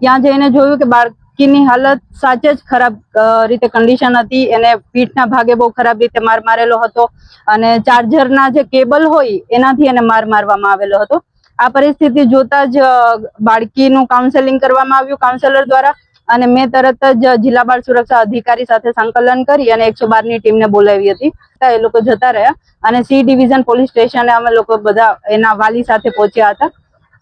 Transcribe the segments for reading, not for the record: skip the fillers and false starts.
ત્યાં જઈને જોયું કે બાળકીની હાલત સાચે જ ખરાબ રીતે કન્ડિશન હતી. એને પીઠના ભાગે બહુ ખરાબ રીતે માર મારેલો હતો અને ચાર્જરના જે કેબલ હોય એનાથી એને મારવામાં આવેલો હતો. આ પરિસ્થિતિ જોતા જ બાળકીનું કાઉન્સેલિંગ કરવામાં આવ્યું કાઉન્સેલર દ્વારા અને મેં તરત જ જિલ્લા બાળ સુરક્ષા અધિકારી સાથે સંકલન કરી અને 112ની ટીમને બોલાવી હતી. એ લોકો જતા રહ્યા અને સી ડિવિઝન પોલીસ સ્ટેશને અમે લોકો બધા એના વાલી સાથે પહોંચ્યા હતા.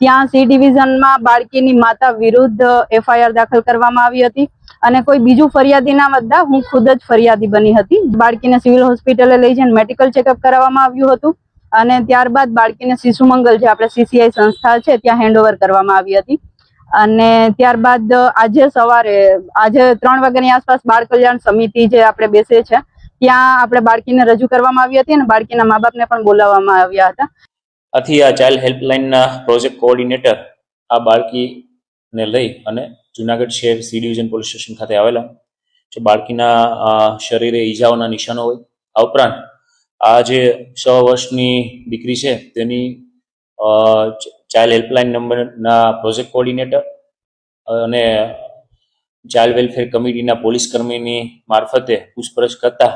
ત્યાં સી ડિવિઝનમાં બાળકીની માતા વિરુદ્ધ FIR દાખલ કરવામાં આવી હતી અને કોઈ બીજું ફરિયાદી ના વધતા હું ખુદ જ ફરિયાદી બની હતી. બાળકીને સિવિલ હોસ્પિટલે લઈ જઈને મેડિકલ ચેકઅપ કરાવવામાં આવ્યું હતું અને ત્યારબાદ બાળકીને શિશુ મંગલ જે આપણે CCI સંસ્થા છે ત્યાં હેન્ડઓવર કરવામાં આવી હતી. અને ત્યારબાદ આજે સવારે 3 વાગ્યાની આસપાસ બાળ કલ્યાણ સમિતિ જે આપણે બેસે છે ત્યાં આપણે બાળકીને રજૂ કરવામાં આવી હતી અને બાળકીના મા બાપને પણ બોલાવવામાં આવ્યા હતા. આથી આ ચાઇલ્ડ હેલ્પલાઇનના પ્રોજેક્ટ કોઓર્ડિનેટર આ બાળકીને લઈ અને જુનાગઢ શહેર સી ડિવિઝન પોલીસ સ્ટેશન ખાતે આવેલા છે. બાળકીના શરીરે ઈજાઓના નિશાનો હોય. આ ઉપરાંત આ જે 6 વર્ષની દીકરી છે તેની ચાઇલ્ડ હેલ્પલાઇન નંબરના પ્રોજેક્ટ કોઓર્ડિનેટર અને ચાઇલ્ડ વેલફેર કમિટીના પોલીસ કર્મીની મારફતે પૂછપરછ કરતા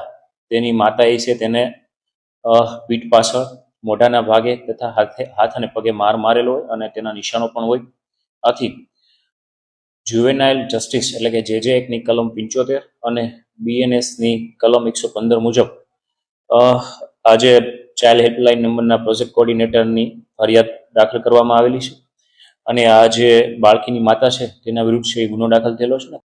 તેની માતાએ છે તેને પીઠ પાછળ મોઢાના ભાગે તથા હાથ અને પગે માર મારેલો હોય અને તેના નિશાનો પણ હોય. આથી જુવેનાઇલ જસ્ટિસ એટલે કે JJ એક્ટની કલમ 75 અને BNS ની કલમ 115 મુજબ આજે ચાઇલ્ડ હેલ્પલાઇન નંબરના પ્રોજેક્ટ કોઓર્ડિનેટરની ફરિયાદ દાખલ કરવામાં આવેલી છે અને આ જે બાળકીની માતા છે તેના વિરુદ્ધ છે ગુનો દાખલ થયેલો છે.